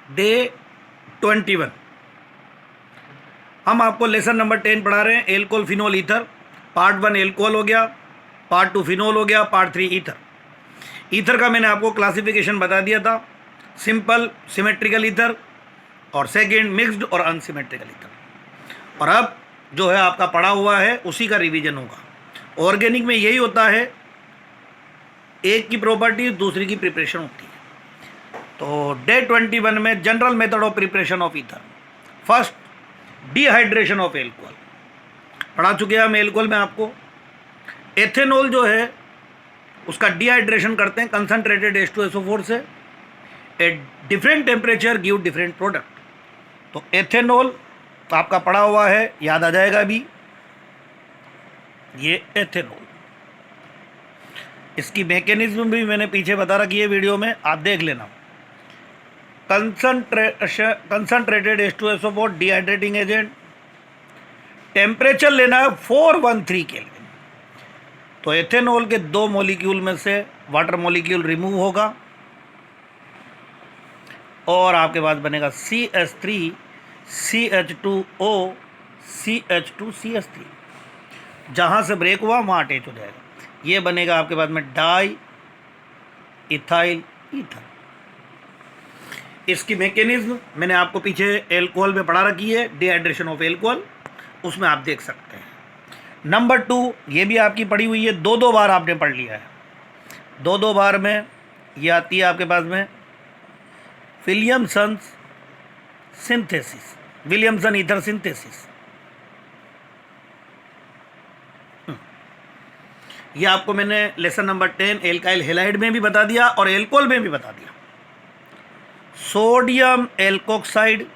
Day 21 हम आपको lesson number 10 पढ़ा रहे हैं, alcohol phenol ether. Part 1 alcohol हो गया, पार्ट 2 फिनोल हो गया, पार्ट 3 ईथर। ईथर का मैंने आपको क्लासिफिकेशन बता दिया था, सिंपल, सिमेट्रिकल ईथर, और सेकेंड मिक्स्ड और अनसिमेट्रिकल ईथर। और अब जो है आपका पढ़ा हुआ है उसी का रिवीजन होगा। ऑर्गेनिक में यही होता है, एक की प्रॉपर्टी दूसरी की प्रिपरेशन होती है। तो डे 21 में general method of preparation of ether. First, dehydration of alcohol पढ़ा चुके हैं हम। एल्कोहल में आपको एथेनॉल जो है उसका डिहाइड्रेशन करते हैं कंसंट्रेटेड H2SO4 से। At different temperature give different product. तो एथेनॉल आपका पढ़ा हुआ है, याद आ जाएगा अभी, ये एथेनॉल। इसकी मैकेनिज्म भी मैंने पीछे बता रखी है वीडियो में, आप देख लेना। Concentrated H2SO4 dehydrating agent, temperature लेना है 413 केल्विन। तो एथेनॉल के 2 मॉलिक्यूल में से वाटर मॉलिक्यूल रिमूव होगा और आपके पास बनेगा CH3 CH2O CH2CH3। जहाँ से ब्रेक हुआ वहाँ अटैच हो जाएगा, ये बनेगा आपके पास में डाई इथाइल ईथर। इसकी मैकेनिज्म मैंने आपको पीछे एल्कोहल में पढ़ा रखी है, डिहाइड्रेशन ऑफ एल्कोहल, उसमें आप देख सकते हैं। नंबर 2 ये भी आपकी पढ़ी हुई है, 2 बार आपने पढ़ लिया है। 2 बार में ये आती है आपके पास में Williamson synthesis, Williamson ether synthesis. ये आपको मैंने लेसन नंबर 10 एल्काइल हेलाइड में भी बता दिया और एल्कोहल में भी बता दिया। Sodium alkoxide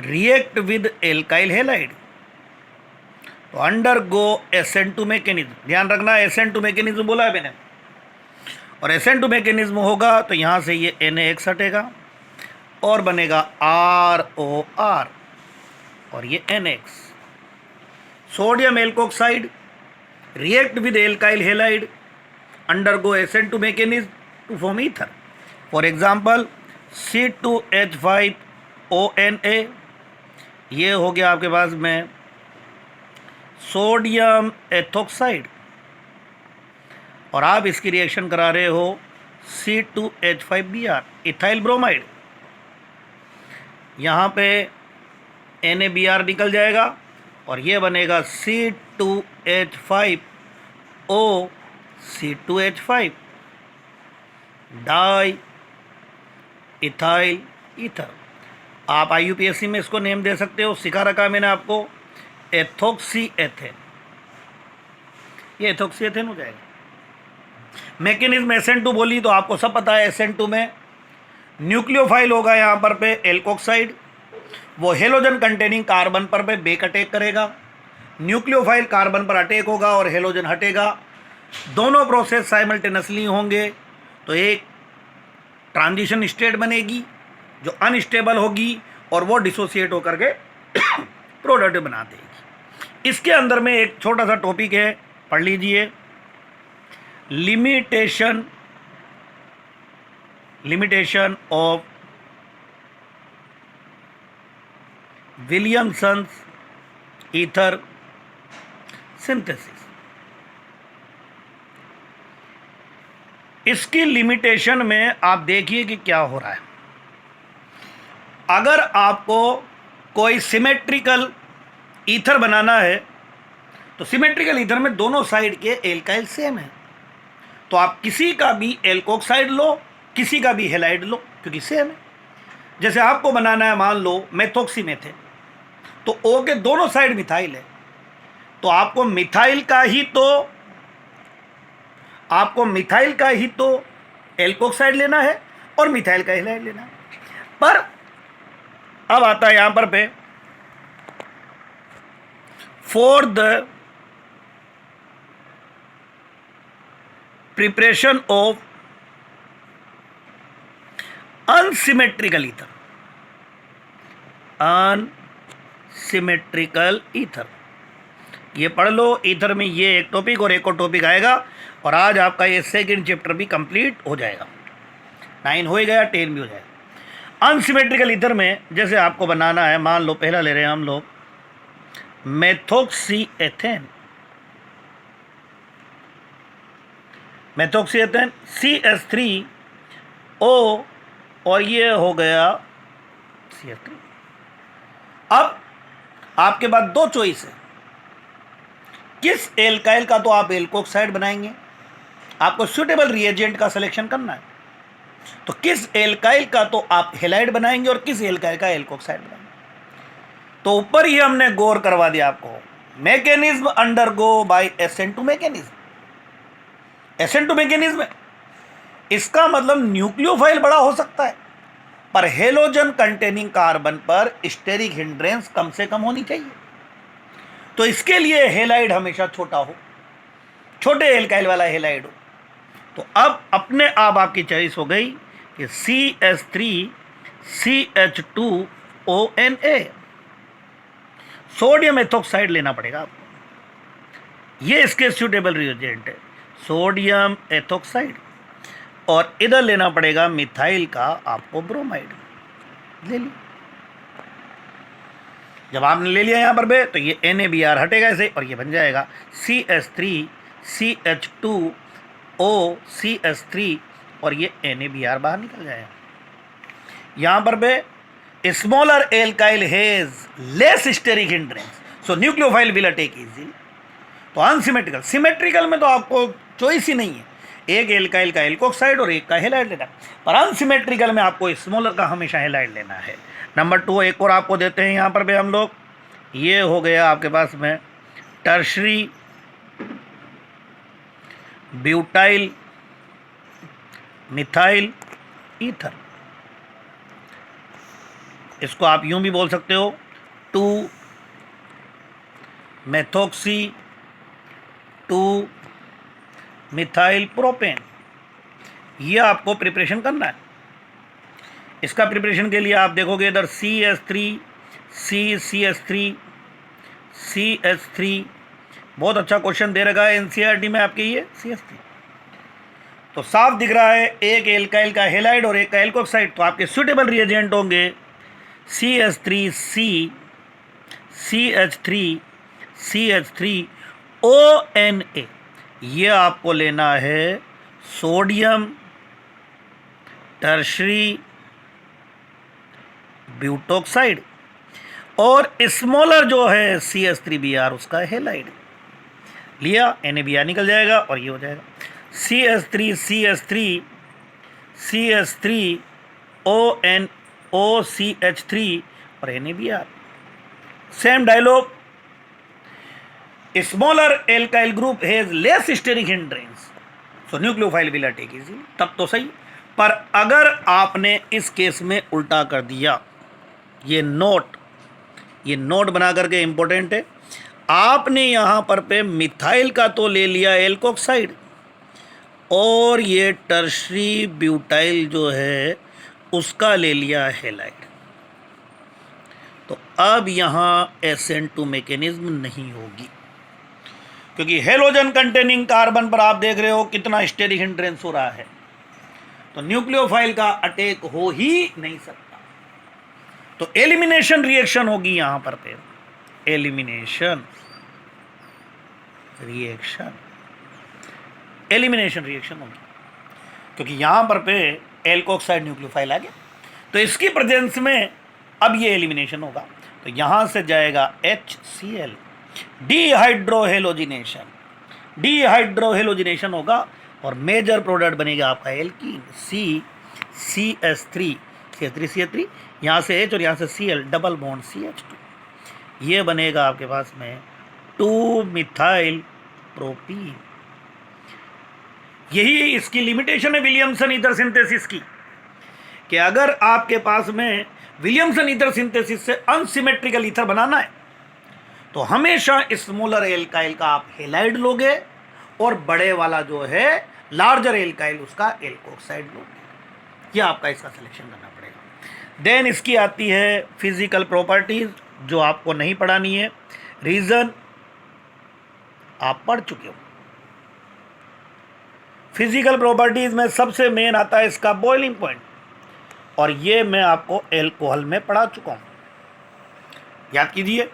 react with alkyl halide तो अंडरगो SN2 मैकेनिज्म। ध्यान रखना, SN2 मैकेनिज्म बोला है मैंने, और SN2 मैकेनिज्म होगा तो यहाँ से ये NaX हटेगा और बनेगा ROR और ये NX। Sodium alkoxide react with alkyl halide, undergo SN2 mechanism to form ether. For example, C2H5ONA, ये हो गया आपके पास में सोडियम एथोक्साइड, और आप इसकी रिएक्शन करा रहे हो C2H5Br इथाइल ब्रोमाइड। यहाँ पे NaBr निकल जाएगा और ये बनेगा C2H5O C2H5 di ethyl ether. आप IUPAC में इसको नेम दे सकते हो, सिखा रखा है मैंने आपको, एथोक्सी एथेन। ये एथोक्सी एथेन हो जाएगा। मैकेनिज्म SN2 बोली तो आपको सब पता है। SN2 में न्यूक्लियोफाइल होगा यहाँ पर पे एल्कोक्साइड, वो हेलोजन कंटेनिंग कार्बन पर पे बेक अटैक करेगा। न्यूक्लियोफाइल कार्बन पर अटैक होगा और हेलोजन हटेगा। दोनों प्रोसेस साइमल्टेनियसली होंगे तो एक ट्रांजिशन स्टेट बनेगी जो अनस्टेबल होगी और वो डिसोसिएट होकर के प्रोडक्ट बना देगी। इसके अंदर में एक छोटा सा टॉपिक है, पढ़ लीजिए, limitation of Williamson ether synthesis. इसकी लिमिटेशन में आप देखिए कि क्या हो रहा है। अगर आपको कोई सिमेट्रिकल ईथर बनाना है तो सिमेट्रिकल ईथर में दोनों साइड के एल्काइल सेम है, तो आप किसी का भी एल्कोक्साइड लो, किसी का भी हेलाइड लो, क्योंकि सेम है। जैसे आपको बनाना है, मान लो मेथोक्सीमेथेन, तो O के दोनों साइड मिथाइल है, तो आपको मिथाइल का ही तो एल्कोक्साइड लेना है और मिथाइल का हेलाइड लेना है। पर अब आता है यहां पर पे for the preparation of unsymmetrical ether, unsymmetrical ether, ये पढ़ लो। ईथर में ये एक टॉपिक और एक और टॉपिक आएगा और आज आपका ये सेकंड चैप्टर भी कंप्लीट हो जाएगा। 9 हो ही गया, 10 भी हो जाएगा। अनसिमेट्रिकल ईथर में जैसे आपको बनाना है, मान लो पहला ले रहे हैं हम लोग मेथोक्सीएथेन, CH3O और ये हो गया CH3। अब आपके पास दो चॉइस है, किस एल्काइल का तो आप एल्कोक्साइड बनाएंगे, आपको सुटेबल रिएजेंट का सिलेक्शन करना है, तो किस एल्काइल का तो आप हेलाइड बनाएंगे और किस एल्काइल का एल्कोक्साइड बनाएंगे। तो ऊपर ही हमने गौर करवा दिया आपको, mechanism undergo by SN2 mechanism. SN2 mechanism इसका मतलब न्यूक्लियोफाइल बड़ा हो सकता है, पर हेलोजन कंटेनिंग कार्बन पर स्टेरिक हिंड्रेंस कम से कम होनी चाहिए। तो इसके लिए हेलाइड हमेशा छोटा हो, छोटे एल्काइल वाला हेलाइड हो। तो अब अपने आप आपकी चॉइस हो गई कि CH3CH2ONA, सोडियम एथोक्साइड लेना पड़ेगा आपको। ये इसके सूटेबल रिएजेंट है, सोडियम एथोक्साइड। और इधर लेना पड़ेगा मिथाइल का आपको ब्रोमाइड, ले ली। जब आपने ले लिया यहाँ पर बे, तो ये NaBr हटेगा ऐसे और ये बन जाएगा CH3CH2OCH3 और ये NaBr बाहर निकल जाएगा। यहाँ पर बे smaller alkyl has less steric hindrance, so nucleophile will attack easily. तो अनसिमेट्रिकल, सिमेट्रिकल में तो आपको चॉइस ही नहीं है, एक एल्काइल का एल्कोक्साइड और एक का हेलाइड लेना, पर अनसिमेट्रिकल में आपको स्मॉलर का हमेशा हेलाइड लेना है। नंबर 2 एक और आपको देते हैं यहाँ पर भी हम लोग, ये हो गया आपके पास में टर्शरी ब्यूटाइल मिथाइल ईथर। इसको आप यूं भी बोल सकते हो 2 मेथोक्सी 2 मिथाइल प्रोपेन। ये आपको प्रिपरेशन करना है। इसका प्रिपरेशन के लिए आप देखोगे इधर CH3 बहुत अच्छा क्वेश्चन दे रखा है NCERT में आपके, ये CH3 तो साफ दिख रहा है, एक एल्काइल का हेलाइड और एक का एल्कोक्साइड। तो आपके सुटेबल रिएजेंट होंगे CH3C CH3ONA। ये आपको लेना है सोडियम टर्शरी ब्यूटोक्साइड और स्मॉलर जो है CH3Br उसका हेलाइड लिया, NaBr निकल जाएगा और ये हो जाएगा CH3OCH3 और NaBr। Same dialogue, smaller alkyl group has less steric hindrance, so nucleophile will attack easily, तब तो सही। पर अगर आपने इस केस में उल्टा कर दिया, ये नोट बना करके इंपॉर्टेंट है, आपने यहाँ पर पे मिथाइल का तो ले लिया एल्कोक्साइड और ये टर्शरी ब्यूटाइल जो है उसका ले लिया हेलाइड, तो अब यहाँ SN2 मैकेनिज्म नहीं होगी, क्योंकि हेलोजन कंटेनिंग कार्बन पर आप देख रहे हो कितना स्टेरिक हिंड्रेंस हो रहा है, तो न्यूक्लियोफाइल का अटैक हो ही नहीं सकता। तो एलिमिनेशन रिएक्शन होगी यहां पर पे, एलिमिनेशन रिएक्शन होगी, क्योंकि यहां पर पे एल्कोक्साइड न्यूक्लियोफाइल आ गया, तो इसकी प्रेजेंस में अब ये एलिमिनेशन होगा। तो यहां से जाएगा HCl, डीहाइड्रोहेलोजिनेशन होगा और मेजर प्रोडक्ट बनेगा आपका एल्कीन CH3 यहाँ से H और यहाँ से Cl, डबल बॉन्ड CH2, ये बनेगा आपके पास में 2 मिथाइल प्रोपीन। यही इसकी लिमिटेशन है विलियमसन ईथर सिंथेसिस की, कि अगर आपके पास में विलियमसन ईथर सिंथेसिस से अनसिमेट्रिकल ईथर बनाना है तो हमेशा स्मॉलर एल्काइल का आप हेलाइड लोगे और बड़े वाला जो है लार्जर एल्काइल उसका एल्कोक्साइड लोगे। ये आपका इसका सिलेक्शन करना पड़ेगा। देन इसकी आती है फिजिकल प्रॉपर्टीज, जो आपको नहीं पढ़ानी है, रीजन आप पढ़ चुके हो। फिजिकल प्रॉपर्टीज में सबसे मेन आता है इसका बॉइलिंग पॉइंट। और ये मैं आपको एल्कोहल में पढ़ा चुका हूँ, याद कीजिए।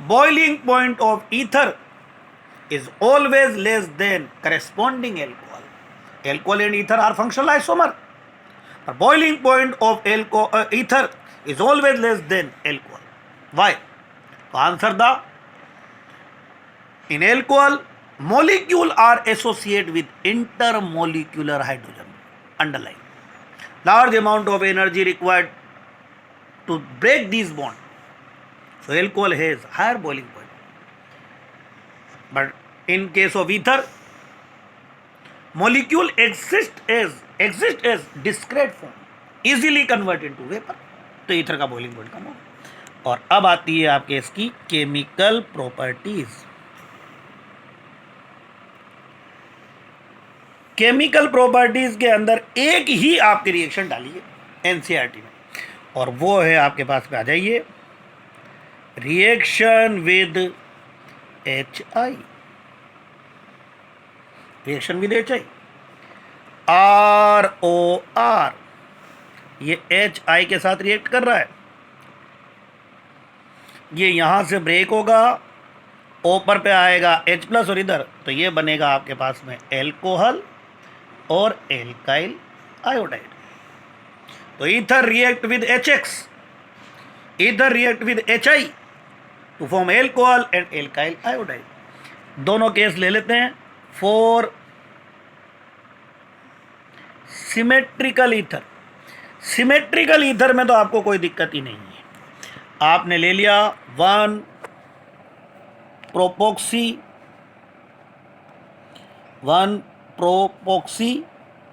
Boiling point of ether is always less than corresponding alcohol. Alcohol and ether are functional isomer. The boiling point of ether is always less than alcohol. Why? To answer the, in alcohol, molecule are associated with intermolecular hydrogen. Underline. Large amount of energy required to break these bonds. So alcohol has higher boiling point. But in case of ether, molecule exist as discrete form, easily converted into vapor. तो ether का boiling point कम होगा। और अब आती है आपके इसकी chemical properties. Chemical properties के अंदर एक ही आपकी रिएक्शन डाली है एनसीईआरटी में, और वो है आपके पास पे आ जाइए, reaction with HI। Reaction with HI, ROR, ये HI के साथ रिएक्ट कर रहा है, ये यहां से ब्रेक होगा, ऊपर पे आएगा H+ और इधर, तो ये बनेगा आपके पास में एल्कोहल और एल्काइल आयोडाइड। तो ether react with HX, ether react with HI to form alcohol and alkyl iodide. दोनों केस ले लेते हैं। For symmetrical ether, symmetrical ether में तो आपको कोई दिक्कत ही नहीं है। आपने ले लिया 1 प्रोपोक्सी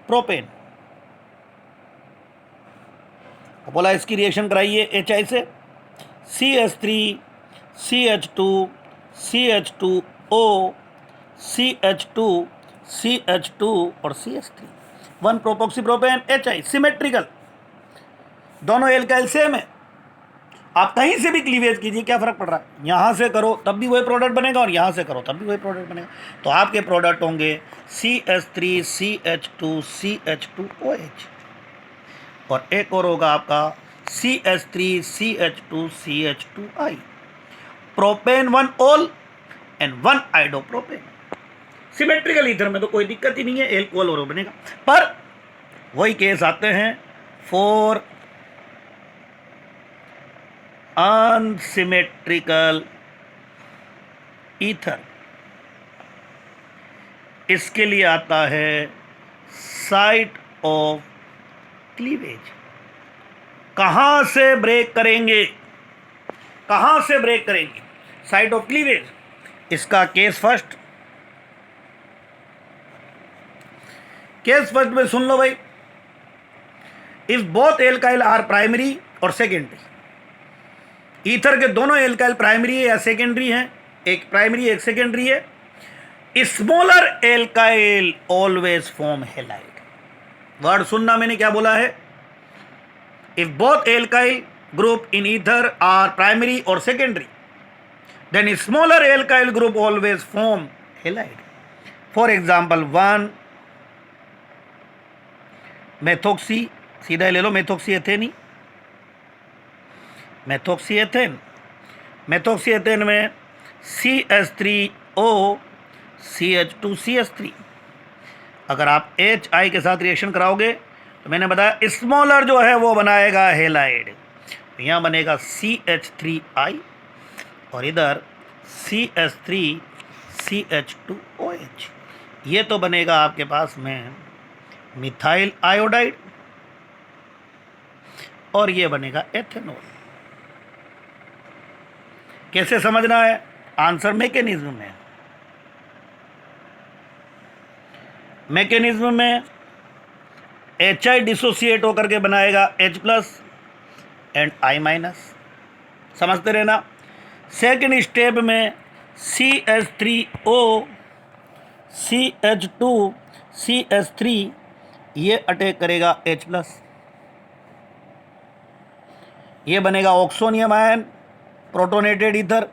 प्रोपेन, बोला इसकी रिएक्शन कराइए HI से, CH3 CH2 CH2O CH2 CH2 और CH3, 1 प्रोपोक्सी प्रोपेन HI, सिमेट्रिकल, दोनों एल्काइल सेम है। आप कहीं से भी क्लीवेज कीजिए, क्या फर्क पड़ रहा है, यहां से करो तब भी वही प्रोडक्ट बनेगा और यहां से करो तब भी वही प्रोडक्ट बनेगा। तो आपके प्रोडक्ट होंगे CH3 CH2 CH2OH, और एक और होगा आपका CH3 CH2 CH2I, प्रोपेन 1 ओल एंड 1 आइडोप्रोपेन। सिमेट्रिकल ईथर में तो कोई दिक्कत ही नहीं है, एल्कोहल और बनेगा। पर वही केस आते हैं फॉर अनसिमेट्रिकल ईथर, इसके लिए आता है साइट ऑफ क्लीवेज। कहां से ब्रेक करेंगे, कहां से ब्रेक करेंगे, साइट ऑफ क्लीवेज। इसका केस फर्स्ट में सुन लो भाई। If both alkyl are primary और सेकेंडरी, ईथर के दोनों एल्काइल प्राइमरी है या सेकेंडरी हैं, एक प्राइमरी एक सेकेंडरी है, smaller alkyl always form halide. Word सुनना, मैंने क्या बोला है, if both alkyl group in ether are primary or secondary, then smaller alkyl group always form halide. For example, 1 methoxy, सीधा ले लो मेथोक्सी एथेन ही, मेथोक्सी एथेन, मेथोक्सी एथेन में CH3O CH2 CH3, अगर आप HI के साथ रिएक्शन कराओगे तो मैंने बताया स्मॉलर जो है वो बनाएगा हेलाइड, यहाँ बनेगा CH3I और इधर CH3 CH2OH, ये तो बनेगा आपके पास में मिथाइल आयोडाइड और ये बनेगा एथेनॉल। कैसे समझना है, आंसर मैकेनिज्म में, मैकेनिज्म में HI डिसोसिएट होकर के बनाएगा H+ एंड I-, समझते रहना। सेकेंड स्टेप में CH3O CH2 CH3 ये अटैक करेगा H+, ये बनेगा oxonium ion, protonated ether,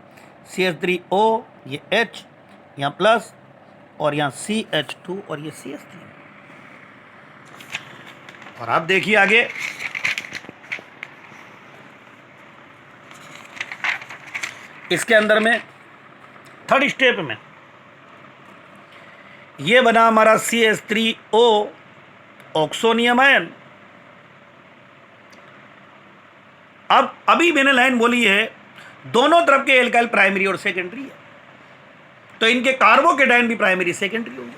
CH3O ये H यहाँ प्लस और यहाँ CH2 और ये CH3। और आप देखिए आगे इसके अंदर में थर्ड स्टेप में ये बना हमारा CH3O ऑक्सोनियम आयन। अब अभी मैंने लाइन बोली है दोनों तरफ के एल्काइल प्राइमरी और सेकेंडरी है, तो इनके कार्बोकेटाइन भी प्राइमरी सेकेंडरी होंगे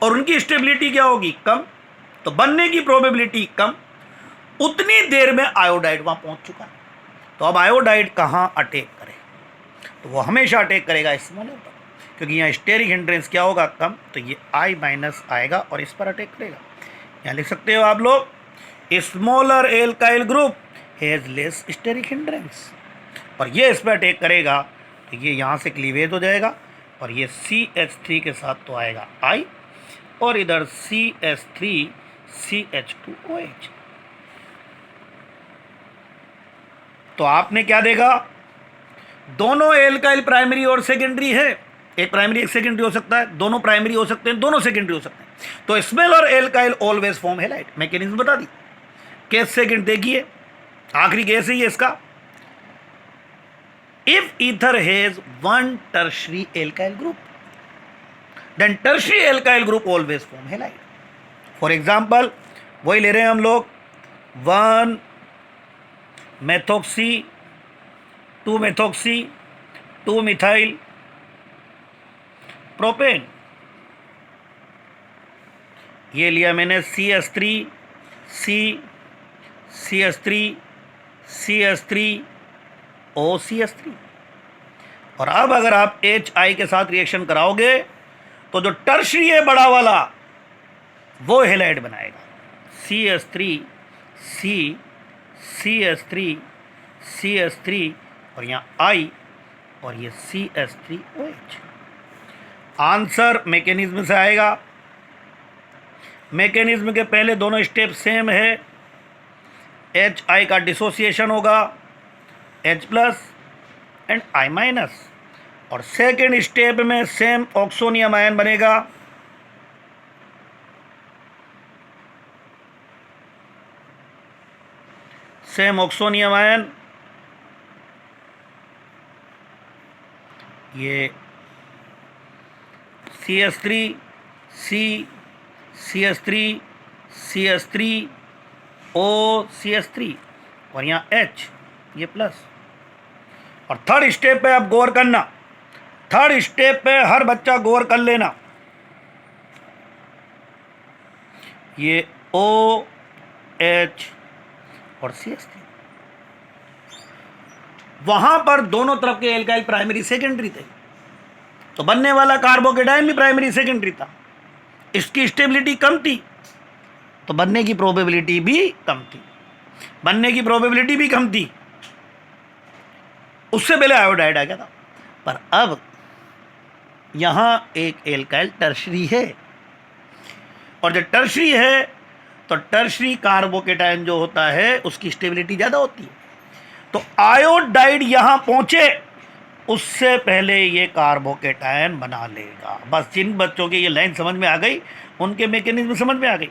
और उनकी स्टेबिलिटी क्या होगी? कम। तो बनने की प्रोबेबिलिटी कम। उतनी देर में आयोडाइड वहां पहुंच चुका है। तो अब आयोडाइड कहां अटैक करे? तो वो हमेशा अटैक करेगा स्मॉलर पर, क्योंकि यहाँ स्टेरिक हिंड्रेंस क्या होगा? कम। तो ये I- आएगा और इस पर अटैक करेगा। यहाँ लिख सकते हो आप लोग, smaller alkyl group has less steric hindrance, और ये इस पर अटैक करेगा तो ये यहाँ से क्लीवेज हो जाएगा और ये CH3 के साथ तो आएगा I, और इधर CH3 CH2OH। तो आपने क्या देखा? दोनों एल्काइल प्राइमरी और सेकेंडरी है। एक प्राइमरी एक सेकेंडरी हो सकता है, दोनों प्राइमरी हो सकते हैं, दोनों सेकेंडरी हो सकते हैं। तो smaller alkyl always form halide. Mechanism बता दी। केस सेकेंड देखिए, आखिरी केस है ये इसका। If ether has one tertiary alkyl group, then tertiary alkyl group always form halide. For example वही ले रहे हैं हम लोग, 1 मेथॉक्सी, 2 मेथॉक्सी, 2 मिथाइल प्रोपेन, ये लिया मैंने CH3 CH3 CH3 OCH3। और अब अगर आप HI के साथ रिएक्शन कराओगे तो जो टर्शरी है बड़ा वाला वो हैलाइड बनाएगा। CH3 CH3 CH3 और यहाँ I और ये CH3OH। आंसर मैकेनिज्म से आएगा। मैकेनिज्म के पहले दोनों स्टेप सेम है। HI का डिसोसिएशन होगा H+ एंड I-, और सेकेंड स्टेप में सेम ऑक्सोनियम आयन बनेगा। सेम ऑक्सोनियम आयन, ये CH3 CH3 CH3 OCH3 और यहाँ H, ये प्लस। और थर्ड स्टेप पे आप गौर करना, थर्ड स्टेप पे हर बच्चा गौर कर लेना, ये OH और CH3, वहां पर दोनों तरफ के एल्काइल प्राइमरी सेकेंडरी थे, तो बनने वाला कार्बोकेटाइन भी प्राइमरी सेकेंडरी था। इसकी स्टेबिलिटी कम थी तो बनने की प्रोबेबिलिटी भी कम थी, बनने की प्रोबेबिलिटी भी कम थी। उससे पहले आयोडाइड आ गया था। पर अब यहां एक एल्काइल टर्शरी है, और जब टर्शरी है तो टर्शरी कार्बोकेटाइन जो होता है उसकी स्टेबिलिटी ज़्यादा होती है। तो आयोडाइड यहां पहुंचे उससे पहले ये कार्बोकेटाइन बना लेगा। बस जिन बच्चों की ये लाइन समझ में आ गई उनके मैकेनिज्म समझ में आ गई।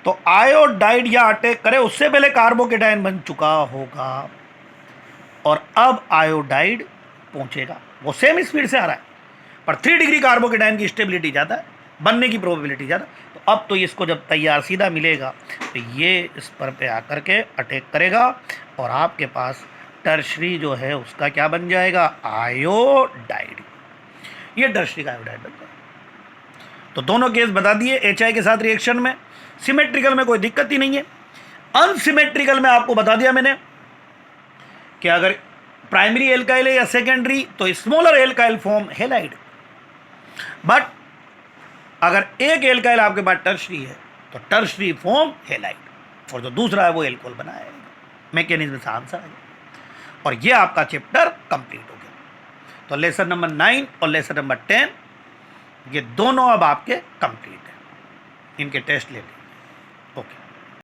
तो आयोडाइड या अटैक करे उससे पहले कार्बोकेटाइन बन चुका होगा, और अब आयोडाइड पहुंचेगा। वो सेम स्पीड से आ रहा है पर 3 डिग्री कार्बोकेटाइन की स्टेबिलिटी ज़्यादा है, बनने की प्रोबेबिलिटी ज़्यादा। तो अब तो इसको जब तैयार सीधा मिलेगा तो ये इस पर पे आकर के अटैक करेगा और आपके पास टर्शरी जो है उसका क्या बन जाएगा? आयोडाइड। ये टर्शरी का आयोडाइड बन जाएगा। तो दोनों केस बता दिए। HI के साथ रिएक्शन में सिमेट्रिकल में कोई दिक्कत ही नहीं है। अनसिमेट्रिकल में आपको बता दिया मैंने कि अगर प्राइमरी एल्काइल है या सेकेंडरी तो smaller alkyl form halide, but अगर एक एल्काइल आपके पास टर्शरी है तो टर्शरी फॉर्म हैलाइड, और जो दूसरा है वो एल्कोहल बनाएगा। मैकेनिज्म से आंसर आ गया और ये आपका चैप्टर कंप्लीट हो गया। तो लेसन नंबर 9 और लेसन नंबर 10 ये दोनों अब आपके कंप्लीट हैं। इनके टेस्ट ले लें।